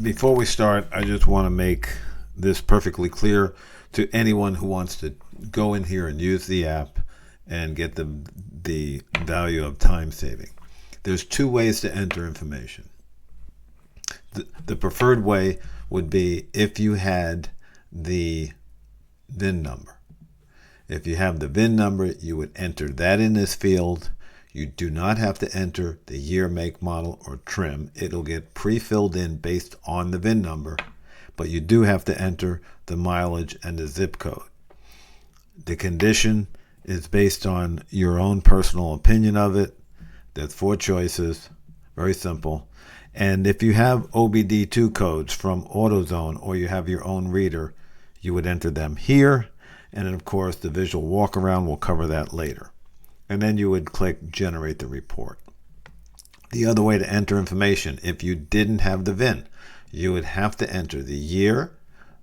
Before we start, I just want to make this perfectly clear to anyone who wants to go in here and use the app and get the value of time saving. There's two ways to enter information. The preferred way would be if you had the VIN number. If you have the VIN number, you would enter that in this field. You do not have to enter the year, make, model, or trim. It'll get pre-filled in based on the VIN number, but you do have to enter the mileage and the zip code. The condition is based on your own personal opinion of it. There's 4 choices, very simple. And if you have OBD2 codes from AutoZone or you have your own reader, you would enter them here. And then, of course, the visual walk around will cover that later. And then you would click Generate the Report. The other way to enter information, if you didn't have the VIN, you would have to enter the year,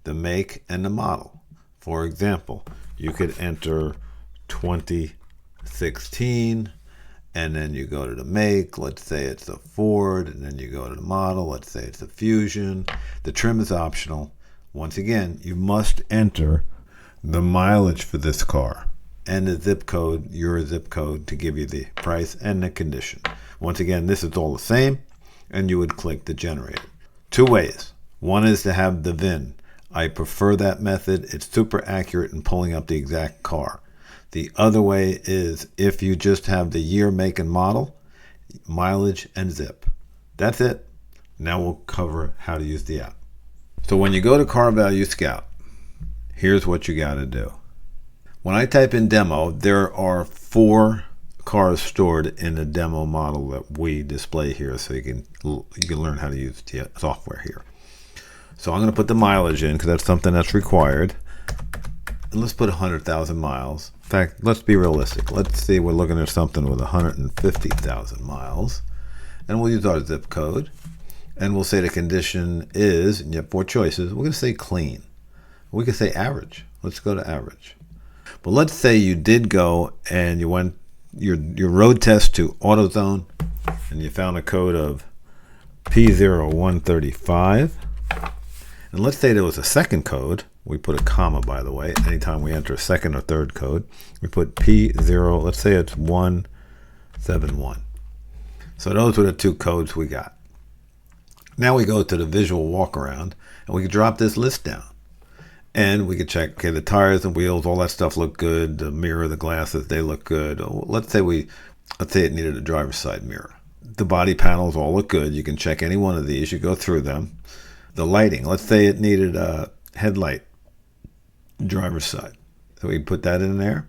the make, and the model. For example, you could enter 2016, and then you go to the make. Let's say it's a Ford, and then you go to the model. Let's say it's a Fusion. The trim is optional. Once again, you must enter the mileage for this car and the zip code, your zip code, to give you the price and the condition. Once again, this is all the same, and you would click the generator. 2 ways. One is to have the VIN. I prefer that method. It's super accurate in pulling up the exact car. The other way is if you just have the year, make, and model, mileage, and zip. That's it. Now we'll cover how to use the app. So when you go to CarValueScout, here's what you got to do. When I type in demo, there are 4 cars stored in the demo model that we display here, so you can learn how to use the software here. So I'm going to put the mileage in because that's something that's required. And let's put 100,000 miles. In fact, let's be realistic. Let's see, we're looking at something with 150,000 miles. And we'll use our zip code. And we'll say the condition is, and you have 4 choices. We're going to say clean. We could say average. Let's go to average. But let's say you did go and you went your road test to AutoZone and you found a code of P0135. And let's say there was a second code. We put a comma, by the way. Anytime we enter a second or third code, we put P0, let's say it's 171. So those were the 2 codes we got. Now we go to the visual walk around and we can drop this list down. And we could check, okay, the tires and wheels, all that stuff look good. The mirror, the glasses, they look good. Let's say it needed a driver's side mirror. The body panels all look good. You can check any one of these. You go through them. The lighting, let's say it needed a headlight, driver's side. So we put that in there.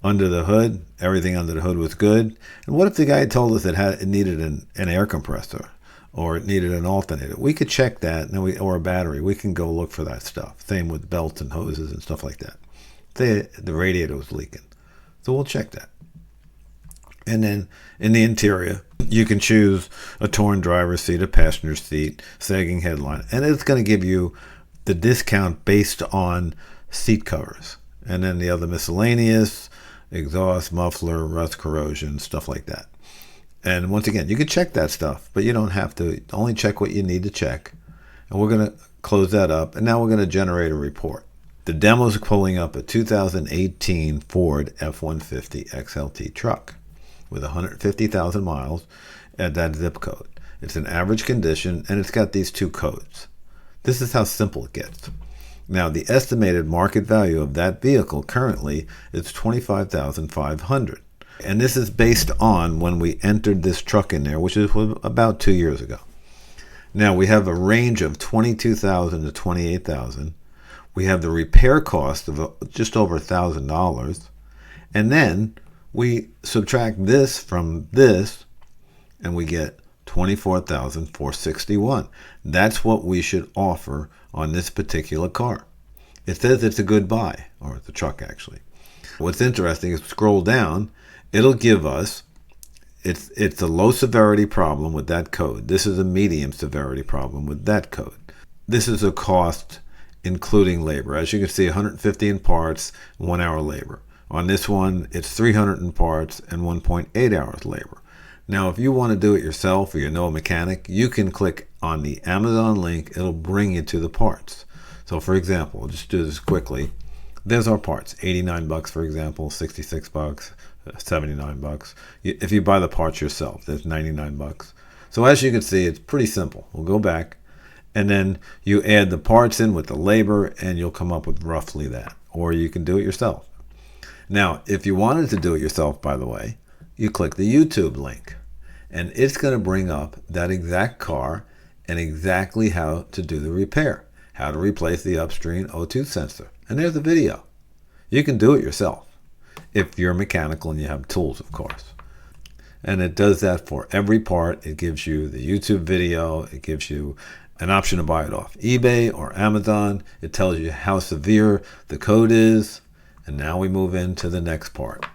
Under the hood, everything under the hood was good. And what if the guy told us it needed an air compressor? Or it needed an alternator? We could check that, or a battery. We can go look for that stuff. Same with belts and hoses and stuff like that. Say the radiator was leaking. So we'll check that. And then in the interior, you can choose a torn driver's seat, a passenger seat, sagging headline. And it's going to give you the discount based on seat covers. And then the other miscellaneous, exhaust, muffler, rust, corrosion, stuff like that. And once again, you can check that stuff, but you don't have to. Only check what you need to check. And we're going to close that up. And now we're going to generate a report. The demo is pulling up a 2018 Ford F-150 XLT truck with 150,000 miles at that zip code. It's an average condition, and it's got these 2 codes. This is how simple it gets. Now, the estimated market value of that vehicle currently is $25,500. And this is based on when we entered this truck in there, which is about 2 years ago. Now we have a range of $22,000 to $28,000. We have the repair cost of just over $1,000. And then we subtract this from this, and we get $24,461. That's what we should offer on this particular car. It says it's a good buy, or it's a truck actually. What's interesting is scroll down. It'll give us, it's a low severity problem with that code. This is a medium severity problem with that code. This is a cost including labor. As you can see, 150 in parts, 1 hour labor. On this one, it's 300 in parts and 1.8 hours labor. Now, if you want to do it yourself or you know a mechanic, you can click on the Amazon link, it'll bring you to the parts. So for example, we'll just do this quickly. There's our parts, 89 bucks, for example, 66 bucks, 79 bucks. If you buy the parts yourself, there's 99 bucks. So as you can see, it's pretty simple. We'll go back, and then you add the parts in with the labor, and you'll come up with roughly that. Or you can do it yourself. Now, if you wanted to do it yourself, by the way, you click the YouTube link, and it's going to bring up that exact car and exactly how to do the repair, how to replace the upstream O2 sensor. And there's a video. You can do it yourself if you're mechanical and you have tools, of course. And it does that for every part. It gives you the YouTube video. It gives you an option to buy it off eBay or Amazon. It tells you how severe the code is. And now we move into the next part.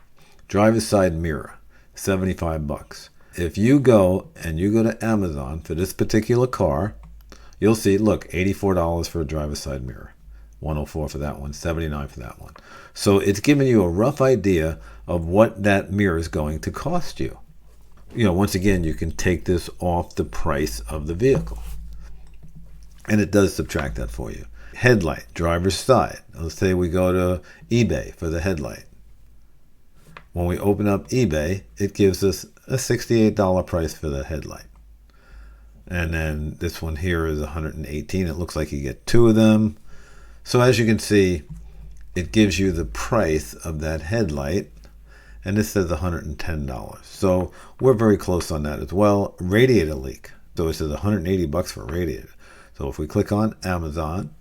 Driver's side mirror, 75 bucks. If you go to Amazon for this particular car, you'll see, look, $84 for a driver's side mirror. 104 for that one, 79 for that one. So it's giving you a rough idea of what that mirror is going to cost you. Once again, you can take this off the price of the vehicle. And it does subtract that for you. Headlight, driver's side. Let's say we go to eBay for the headlight. When we open up eBay, it gives us a $68 price for the headlight. And then this one here is $118. It looks like you get two of them. So as you can see, it gives you the price of that headlight, and this says $110. So we're very close on that as well. Radiator leak. So it says 180 bucks for a radiator. So if we click on Amazon,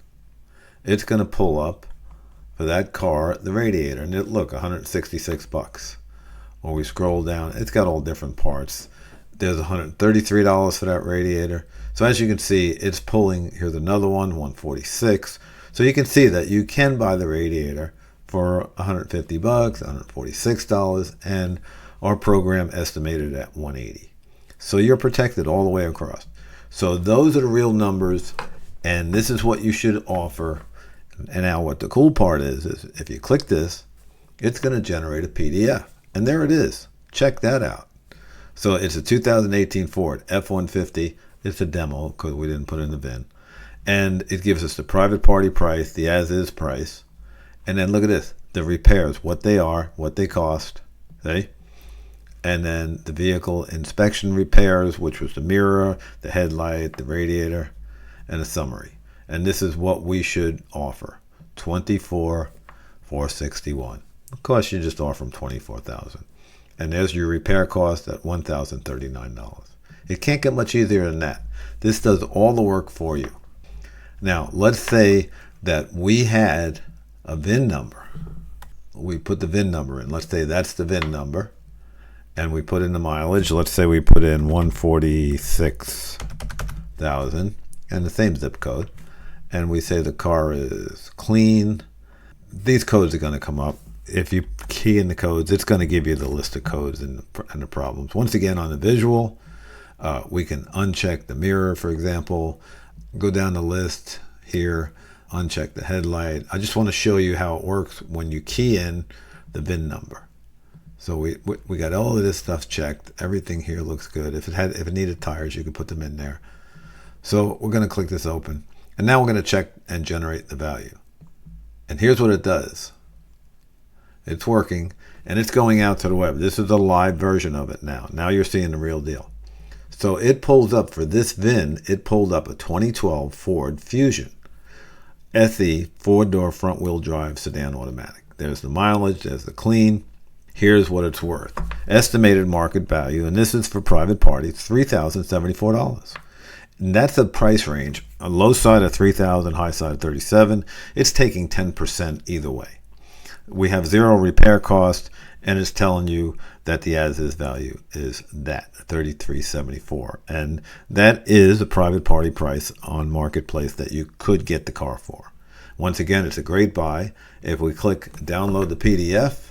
it's going to pull up for that car the radiator, and look, 166 bucks. When we scroll down, it's got all different parts. There's $133 for that radiator. So as you can see, it's pulling. Here's another one, 146. So you can see that you can buy the radiator for 150 bucks, $146, and our program estimated at 180. So you're protected all the way across. So those are the real numbers, and this is what you should offer. And now what the cool part is if you click this, it's going to generate a PDF. And there it is. Check that out. So it's a 2018 Ford F-150. It's a demo because we didn't put in the VIN. And it gives us the private party price, the as-is price. And then look at this, the repairs, what they are, what they cost. See? And then the vehicle inspection repairs, which was the mirror, the headlight, the radiator, and a summary. And this is what we should offer, $24,461. Of course, you just offer them $24,000. And there's your repair cost at $1,039. It can't get much easier than that. This does all the work for you. Now, let's say that we had a VIN number. We put the VIN number in. Let's say that's the VIN number. And we put in the mileage. Let's say we put in 146,000 and the same zip code. And we say the car is clean. These codes are going to come up. If you key in the codes, it's going to give you the list of codes and the problems. Once again, on the visual, we can uncheck the mirror, for example. Go down the list here, uncheck the headlight. I just want to show you how it works when you key in the VIN number. So we got all of this stuff checked. Everything here looks good. If it needed tires, you could put them in there. So we're going to click this open. And now we're going to check and generate the value. And here's what it does. It's working, and it's going out to the web. This is a live version of it now. Now you're seeing the real deal. So it pulls up, for this VIN, it pulled up a 2012 Ford Fusion SE 4-door front-wheel drive sedan automatic. There's the mileage, there's the clean. Here's what it's worth. Estimated market value, and this is for private parties, $3,074. And that's a price range. A low side of $3,000, high side of $37,000. It's taking 10% either way. We have zero repair cost, and it's telling you that the as-is value is that, $33.74. And that is a private party price on Marketplace that you could get the car for. Once again, it's a great buy. If we click download the PDF,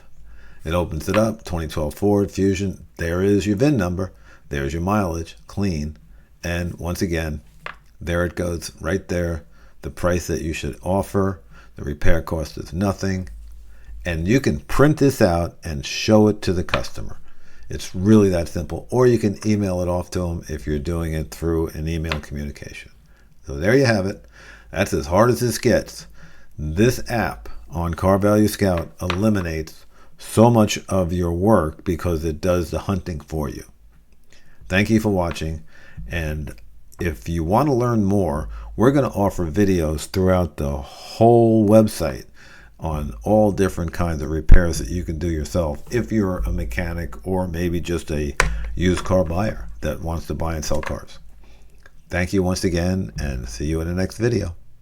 it opens it up, 2012 Ford Fusion. There is your VIN number. There's your mileage, clean. And once again, there it goes right there. The price that you should offer. The repair cost is nothing. And you can print this out and show it to the customer. It's really that simple. Or you can email it off to them if you're doing it through an email communication. So there you have it. That's as hard as this gets. This app on CarValueScout eliminates so much of your work because it does the hunting for you. Thank you for watching. And if you want to learn more, we're going to offer videos throughout the whole website on all different kinds of repairs that you can do yourself if you're a mechanic or maybe just a used car buyer that wants to buy and sell cars. Thank you once again, and see you in the next video.